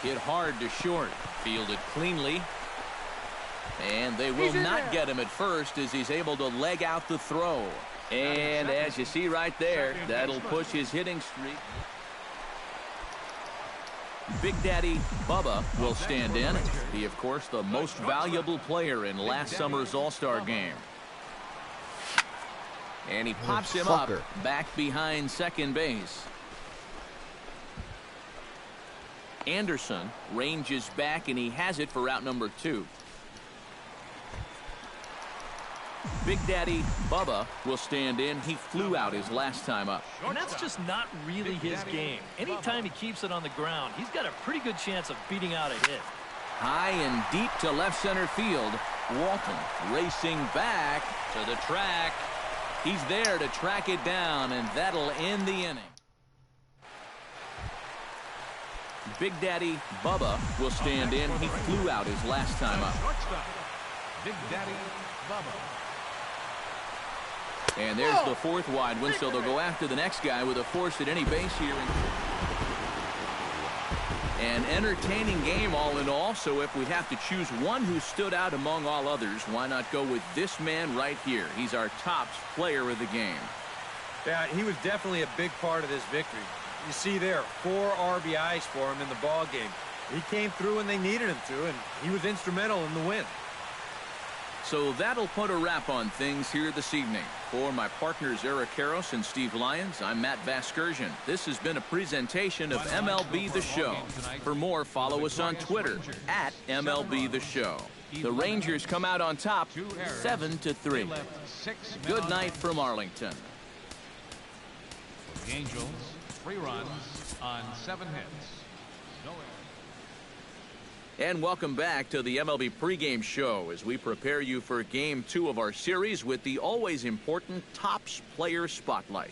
Hit hard to short. Fielded cleanly. And they will not get him at first as he's able to leg out the throw. And as you see right there, that'll push his hitting streak. Big Daddy Bubba will stand in. He, of course, the most valuable player in last summer's All-Star game. And he pops him up back behind second base. Anderson ranges back, and he has it for out number 2. Big Daddy Bubba will stand in. He flew out his last time up. And that's just not really his game. Anytime he keeps it on the ground, he's got a pretty good chance of beating out a hit. High and deep to left center field. Walton racing back to the track. He's there to track it down, and that'll end the inning. Big Daddy Bubba will stand in. He flew out his last time up. Big Daddy Bubba. And there's the 4th wide one, so they'll go after the next guy with a force at any base here. An entertaining game all in all, so if we have to choose one who stood out among all others, why not go with this man right here? He's our top player of the game. Yeah, he was definitely a big part of this victory. You see there, 4 RBIs for him in the ball game. He came through when they needed him to, and he was instrumental in the win. So that'll put a wrap on things here this evening. For my partners Eric Karros and Steve Lyons, I'm Matt Vasgersian. This has been a presentation of MLB The Show. For more, follow us on Twitter at MLB The Show. The Rangers come out on top 7-3. Good night from Arlington. The Angels, 3 runs on 7 hits. And welcome back to the MLB pregame show as we prepare you for Game 2 of our series with the always important Topps Player Spotlight.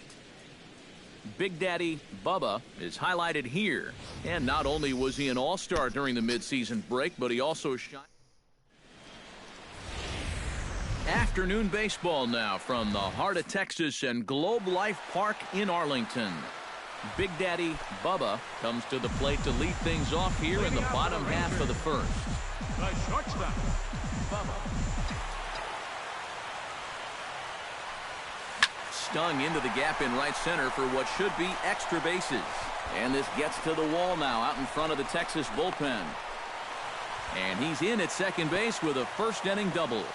Big Daddy Bubba is highlighted here. And not only was he an all-star during the midseason break, but he also shined. Afternoon baseball now from the heart of Texas and Globe Life Park in Arlington. Big Daddy Bubba comes to the plate to lead things off here in the bottom half of the first. The shortstop, Bubba. Stung into the gap in right center for what should be extra bases. And this gets to the wall now out in front of the Texas bullpen. And he's in at second base with a first inning double.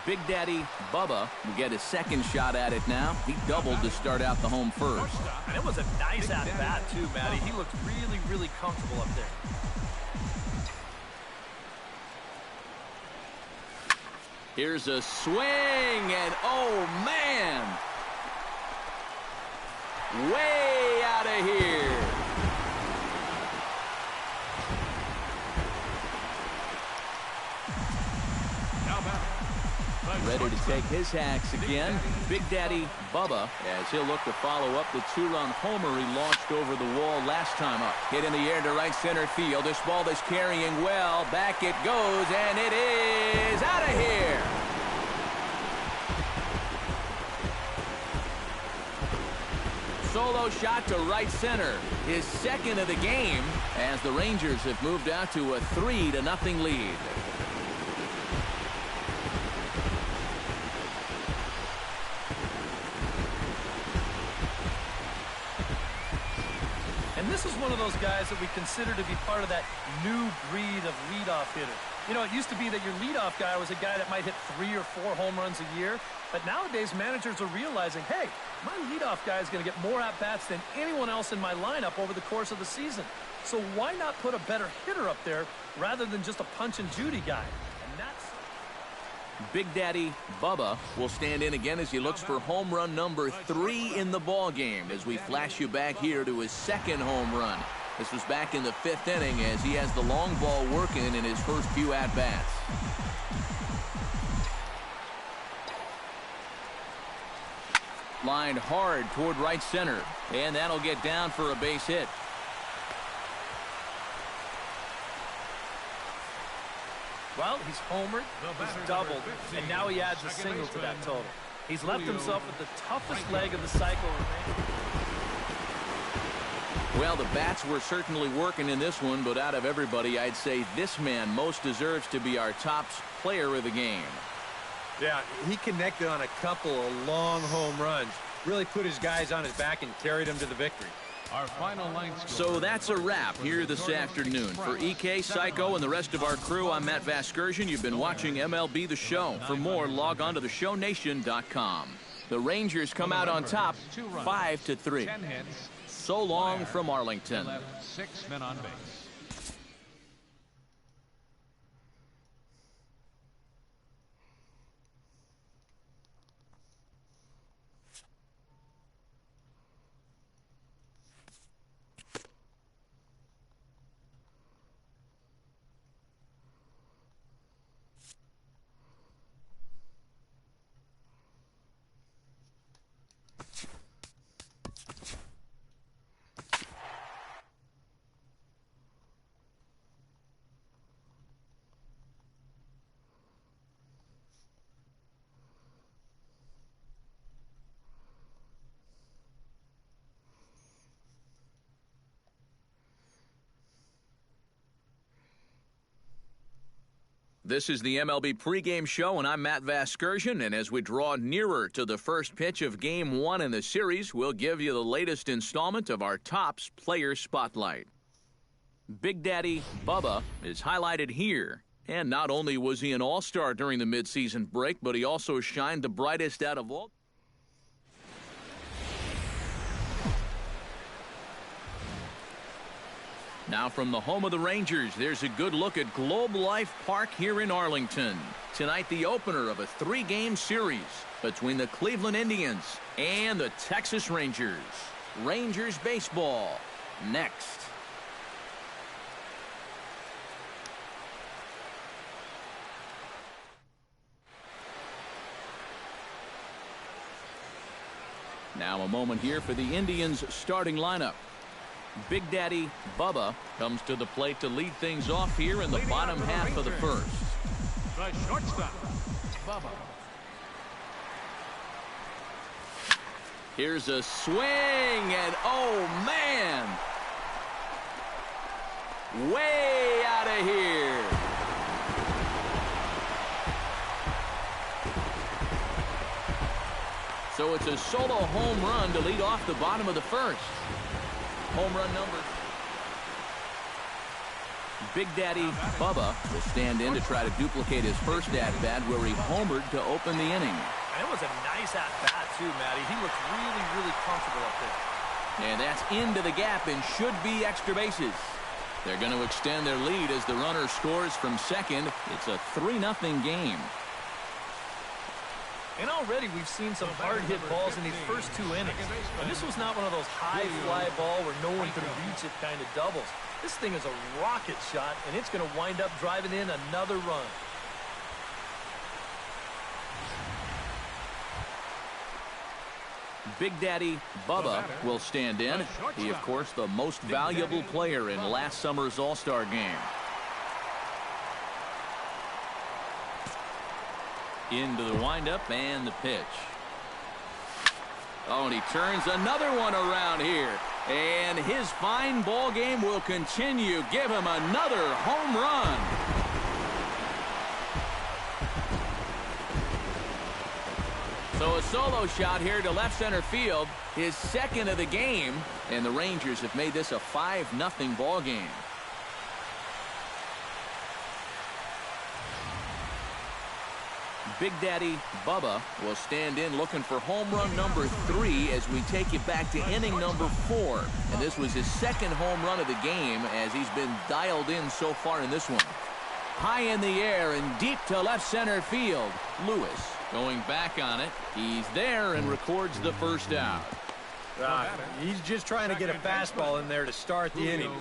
Big Daddy Bubba will get his second shot at it now. He doubled to start out the home first. And it was a nice at-bat, too, Matty. He looked really, really comfortable up there. Here's a swing, and oh, man! Way out of here. Ready to take his hacks again. Big Daddy Bubba as he'll look to follow up the 2-run homer he launched over the wall last time up. Hit in the air to right center field. This ball is carrying well. Back it goes, and it is out of here. Solo shot to right center. His second of the game as the Rangers have moved out to a 3-0 lead. This is one of those guys that we consider to be part of that new breed of leadoff hitter. You know, it used to be that your leadoff guy was a guy that might hit 3 or 4 home runs a year. But nowadays, managers are realizing, hey, my leadoff guy is going to get more at-bats than anyone else in my lineup over the course of the season. So why not put a better hitter up there rather than just a punch-and-Judy guy? And that's... Big Daddy Bubba will stand in again as he looks for home run number 3 in the ball game as we flash you back here to his second home run. This was back in the 5th inning as he has the long ball working in his first few at-bats. Lined hard toward right center, and that'll get down for a base hit. Well, he's homered, he's doubled, and now he adds a single to that total. He's left himself with the toughest leg of the cycle. Well, the bats were certainly working in this one, but out of everybody, I'd say this man most deserves to be our top player of the game. Yeah, he connected on a couple of long home runs. Really put his guys on his back and carried them to the victory. Our final line score. So that's a wrap here this afternoon. For EK, Psycho, and the rest of our crew, I'm Matt Vasgersian. You've been watching MLB The Show. For more, log on to theshownation.com. The Rangers come out on top, 5-3. 10 hits. So long from Arlington. Left 6 men on base. This is the MLB pregame show, and I'm Matt Vasgersian. And as we draw nearer to the first pitch of Game 1 in the series, we'll give you the latest installment of our Topps Player Spotlight. Big Daddy Bubba is highlighted here. And not only was he an all-star during the midseason break, but he also shined the brightest out of all. Now from the home of the Rangers, there's a good look at Globe Life Park here in Arlington. Tonight, the opener of a 3-game series between the Cleveland Indians and the Texas Rangers. Rangers baseball next. Now a moment here for the Indians starting lineup. Big Daddy Bubba comes to the plate to lead things off here in the bottom half of the first. The shortstop, Bubba. Here's a swing, and oh man! Way out of here! So it's a solo home run to lead off the bottom of the first. Home run number. Big Daddy Bubba will stand in to try to duplicate his first at-bat where he homered to open the inning. It was a nice at-bat too, Matty. He looked really, really comfortable up there. And that's into the gap and should be extra bases. They're going to extend their lead as the runner scores from second. It's a 3-0 game. And already we've seen some hard-hit balls in these first 2 innings. And this was not one of those high-fly ball where no one could reach it kind of doubles. This thing is a rocket shot, and it's going to wind up driving in another run. Big Daddy Bubba will stand in. He, of course, the most valuable player in last summer's All-Star game. Into the windup and the pitch. Oh, and he turns another one around here. And his fine ball game will continue. Give him another home run. So a solo shot here to left center field. His second of the game. And the Rangers have made this a 5-0 ball game. Big Daddy Bubba will stand in looking for home run number 3 as we take it back to inning number 4. And this was his second home run of the game as he's been dialed in so far in this one. High in the air and deep to left center field. Lewis going back on it. He's there and records the first out. He's just trying to get a fastball in there to start the inning.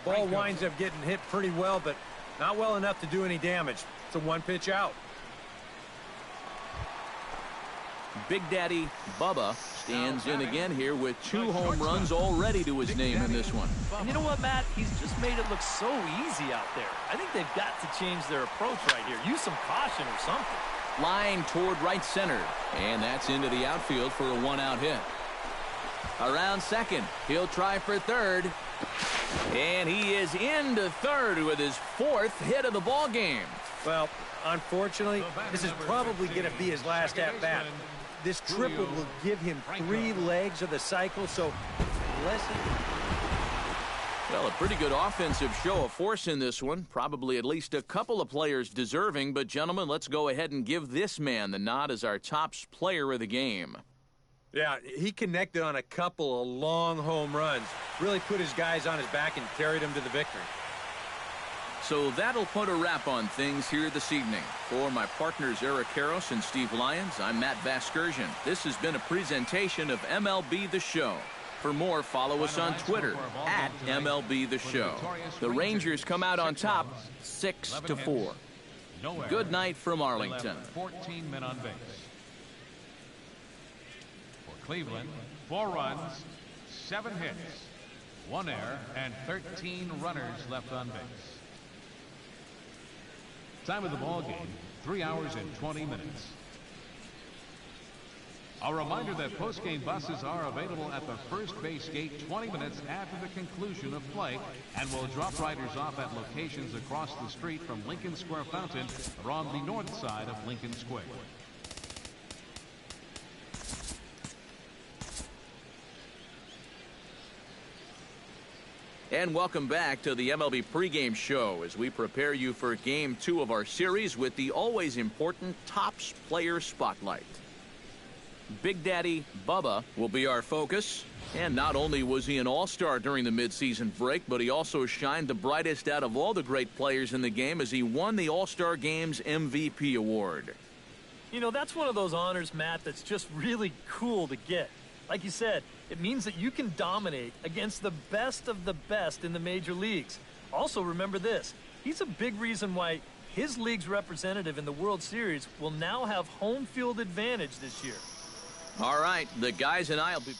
Ball winds up getting hit pretty well, but not well enough to do any damage. It's a 1-pitch out. Big Daddy Bubba stands in again here with 2 home runs already to his name in this one. And you know what, Matt? He's just made it look so easy out there. I think they've got to change their approach right here. Use some caution or something. Line toward right center. And that's into the outfield for a one-out hit. Around second. He'll try for third. And he is into third with his 4th hit of the ball game. Well, unfortunately, this is probably going to be his last at-bat. This triple will give him 3 legs of the cycle, so well, a pretty good offensive show of force in this one. Probably at least a couple of players deserving. But, gentlemen, let's go ahead and give this man the nod as our top player of the game. Yeah, he connected on a couple of long home runs. Really put his guys on his back and carried them to the victory. So that'll put a wrap on things here this evening. For my partners Eric Karros and Steve Lyons, I'm Matt Vasgersian. This has been a presentation of MLB The Show. For more, follow us on Twitter at MLB The Show. The Rangers come out on top 6-4. Good night from Arlington. 14 men on base. For Cleveland, 4 runs, 7 hits, 1 error, and 13 runners left on base. Time of the ball game, 3 hours and 20 minutes. A reminder that post-game buses are available at the first base gate 20 minutes after the conclusion of play and will drop riders off at locations across the street from Lincoln Square Fountain or on the north side of Lincoln Square. And welcome back to the MLB pregame show as we prepare you for Game 2 of our series with the always important Topps Player Spotlight. Big Daddy Bubba will be our focus. And not only was he an all-star during the midseason break, but he also shined the brightest out of all the great players in the game as he won the All-Star Game's MVP award. You know, that's one of those honors, Matt, that's just really cool to get. Like you said, it means that you can dominate against the best of the best in the major leagues. Also, remember this. He's a big reason why his league's representative in the World Series will now have home field advantage this year. All right, the guys and I will be...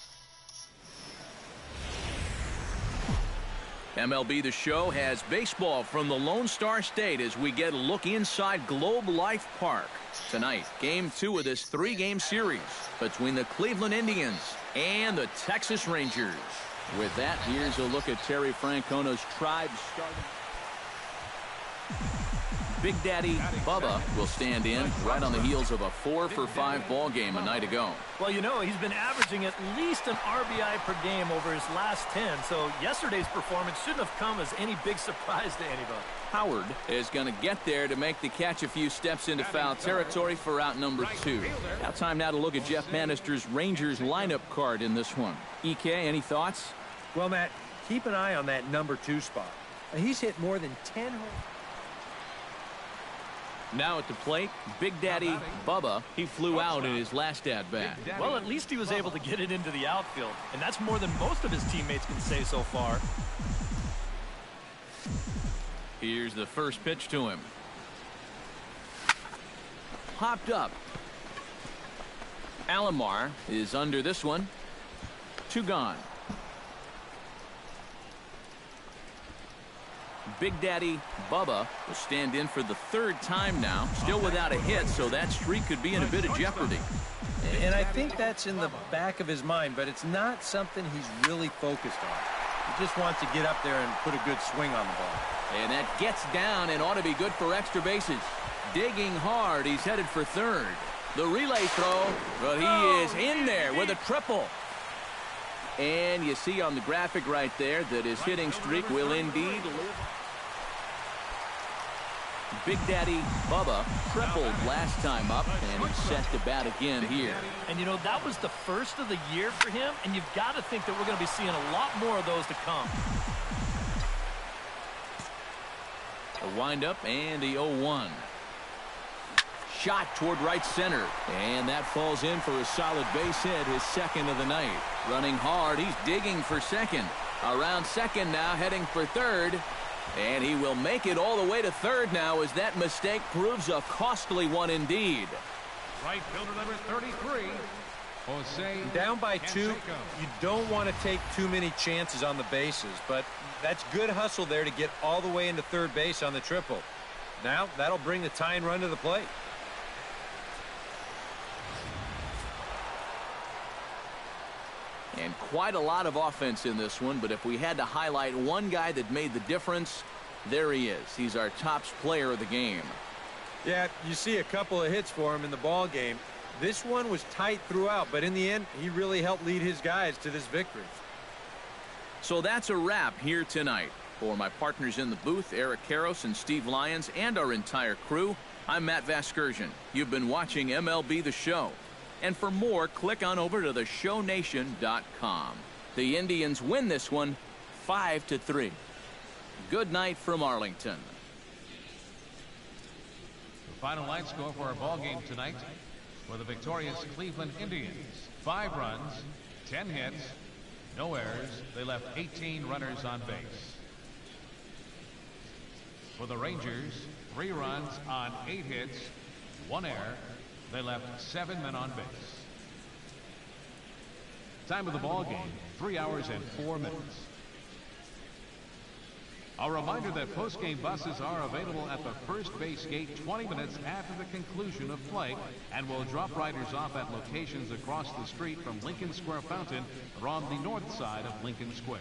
MLB The Show has baseball from the Lone Star State as we get a look inside Globe Life Park. Tonight, Game 2 of this 3-game series between the Cleveland Indians and the Texas Rangers. With that, here's a look at Terry Francona's Tribe starting. Big Daddy Bubba will stand in right on the heels of a 4-for-5 ball game a night ago. Well, you know, he's been averaging at least an RBI per game over his last 10, so yesterday's performance shouldn't have come as any big surprise to anybody. Howard is going to get there to make the catch a few steps into foul territory for out number 2. Now time now to look at Jeff Bannister's Rangers lineup card in this one. EK, any thoughts? Well, Matt, keep an eye on that number 2 spot. He's hit more than 10 home. Now at the plate, Big Daddy Bubba. He flew out in his last at-bat. Well, at least he was able to get it into the outfield, and that's more than most of his teammates can say so far. Here's the first pitch to him. Popped up. Alomar is under this one. 2 gone. Big Daddy Bubba will stand in for the 3rd time now, still without a hit, so that streak could be in a bit of jeopardy. And I think that's in the back of his mind, but it's not something he's really focused on. He just wants to get up there and put a good swing on the ball. And that gets down and ought to be good for extra bases. Digging hard, he's headed for 3rd. The relay throw, but he is in there with a triple. And you see on the graphic right there that his hitting streak will indeed live. Big Daddy Bubba tripled last time up, and he's set to bat again here. And, you know, that was the first of the year for him, and you've got to think that we're going to be seeing a lot more of those to come. A windup and the 0-1. Shot toward right center, and that falls in for a solid base hit, his 2nd of the night. Running hard, he's digging for 2nd. Around 2nd now, heading for 3rd. And he will make it all the way to 3rd now as that mistake proves a costly one indeed. Right fielder number 33, Jose. Down by 2, you don't want to take too many chances on the bases, but that's good hustle there to get all the way into 3rd base on the triple. Now, that'll bring the tying run to the plate. And quite a lot of offense in this one, but if we had to highlight one guy that made the difference, there he is. He's our top player of the game. Yeah, you see a couple of hits for him in the ball game. This one was tight throughout, but in the end, he really helped lead his guys to this victory. So that's a wrap here tonight. For my partners in the booth, Eric Karros and Steve Lyons, and our entire crew, I'm Matt Vasgersian. You've been watching MLB The Show. And for more, click on over to theshownation.com. The Indians win this one 5-3. Good night from Arlington. The final line score for our ball game tonight for the victorious Cleveland Indians: 5 runs, 10 hits, no errors. They left 18 runners on base. For the Rangers, 3 runs on 8 hits, 1 error. They left 7 men on base. Time of the ball game, 3 hours and 4 minutes. A reminder that post-game buses are available at the first base gate 20 minutes after the conclusion of play and will drop riders off at locations across the street from Lincoln Square Fountain or on the north side of Lincoln Square.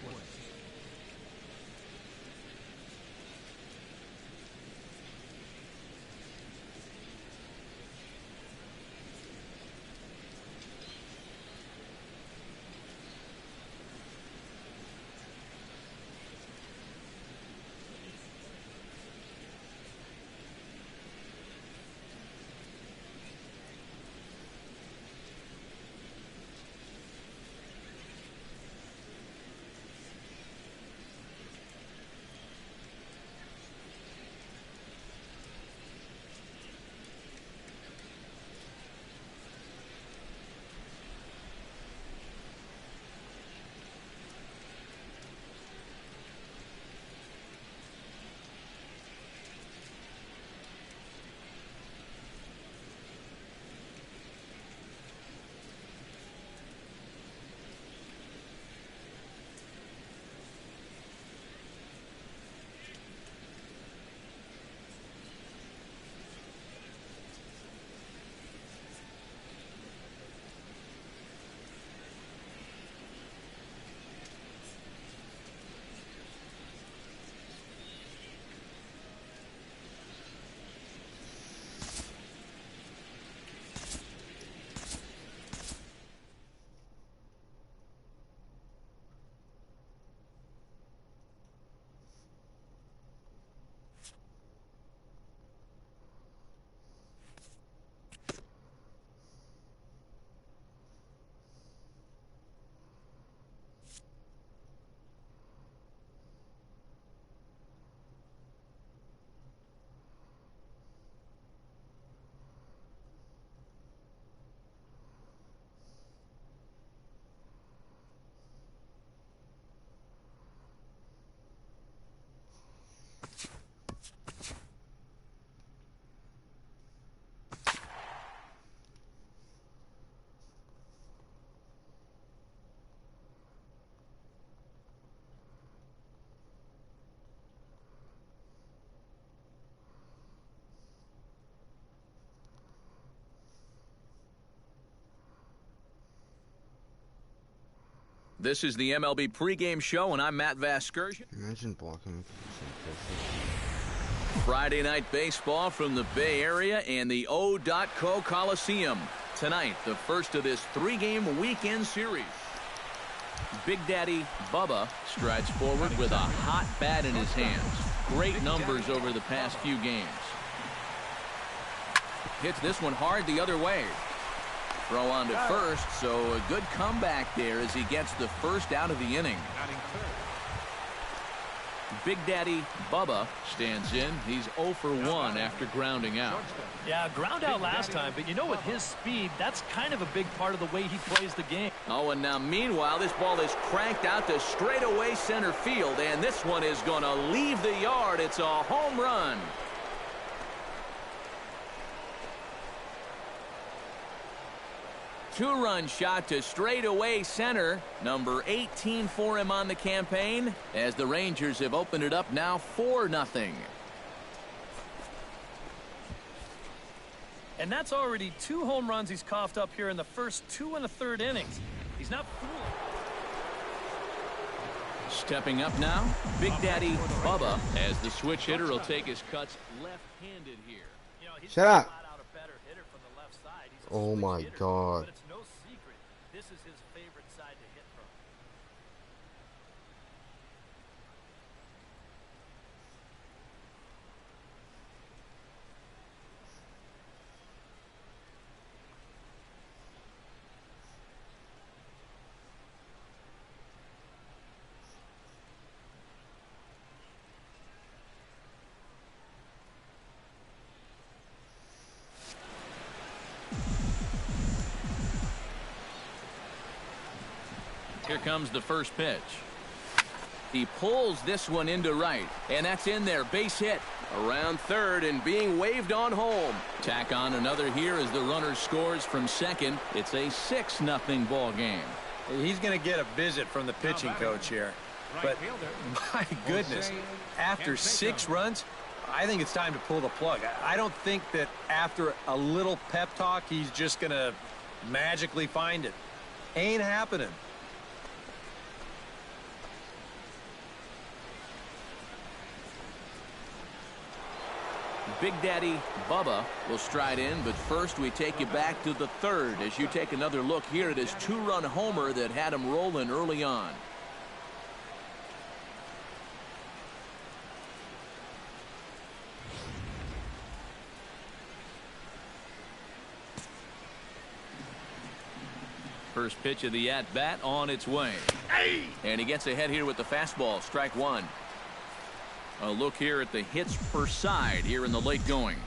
This is the MLB pregame show, and I'm Matt Vasgersian. Imagine blocking. Friday night baseball from the Bay Area and the O.co Coliseum. Tonight, the first of this 3-game weekend series. Big Daddy Bubba strides forward with a hot bat in his hands. Great numbers over the past few games. Hits this one hard the other way. Throw on to first, so a good comeback there as he gets the first out of the inning. Big Daddy Bubba stands in. He's 0 for 1 after grounding out. Yeah, ground out last time, but you know, with his speed, that's kind of a big part of the way he plays the game. Oh, and now meanwhile, this ball is cranked out to straightaway center field, and this one is going to leave the yard. It's a home run. Two-run shot to straightaway center. Number 18 for him on the campaign, as the Rangers have opened it up now 4-0. And that's already 2 home runs he's coughed up here in the first 2 1/3 innings. He's not fooling. Stepping up now, Big Daddy Bubba, as the switch hitter will take his cuts left-handed here. You know, he's Shut up. flat out a better hitter from the left side. He's a Oh switch my hitter, God. But it's no secret. This is his favorite side to hit from. Here comes the first pitch. He pulls this one into right, and that's in there. Base hit around third and being waved on home. Tack on another here as the runner scores from second. It's a 6-0 ball game. He's going to get a visit from the pitching coach here. But my goodness, after 6 runs, I think it's time to pull the plug. I don't think that after a little pep talk, he's just going to magically find it. Ain't happening. Big Daddy Bubba will stride in, but first we take you back to the third as you take another look here at his 2-run homer that had him rolling early on. First pitch of the at-bat on its way. And he gets ahead here with the fastball. Strike one. A look here at the hits per side here in the late going.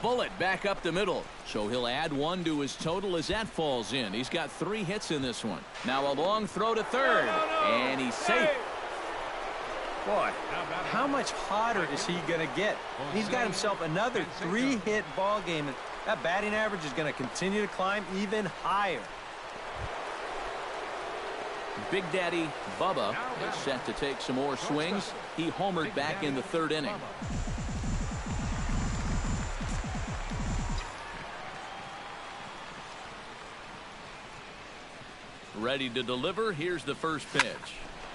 Bullet back up the middle. So he'll add 1 to his total as that falls in. He's got 3 hits in this one. Now a long throw to third. And he's safe. Boy, how much hotter is he going to get? He's got himself another 3-hit ball game. That batting average is going to continue to climb even higher. Big Daddy Bubba is set to take some more swings. He homered back in the 3rd inning. Ready to deliver. Here's the first pitch.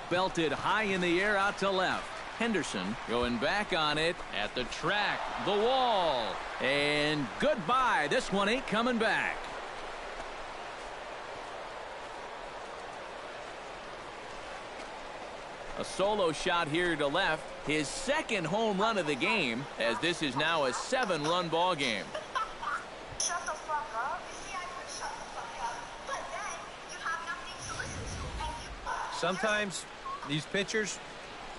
Belted high in the air out to left. Henderson going back on it at the track. The wall. And goodbye. This one ain't coming back. A solo shot here to left. His 2nd home run of the game, as this is now a 7-run ball game. Shut the fuck up. You see, I could shut the fuck up. But then you have nothing to listen to, and you... Sometimes these pitchers,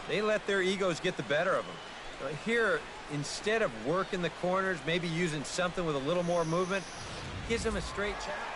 they let their egos get the better of them. Here, instead of working the corners, maybe using something with a little more movement, gives them a straight challenge.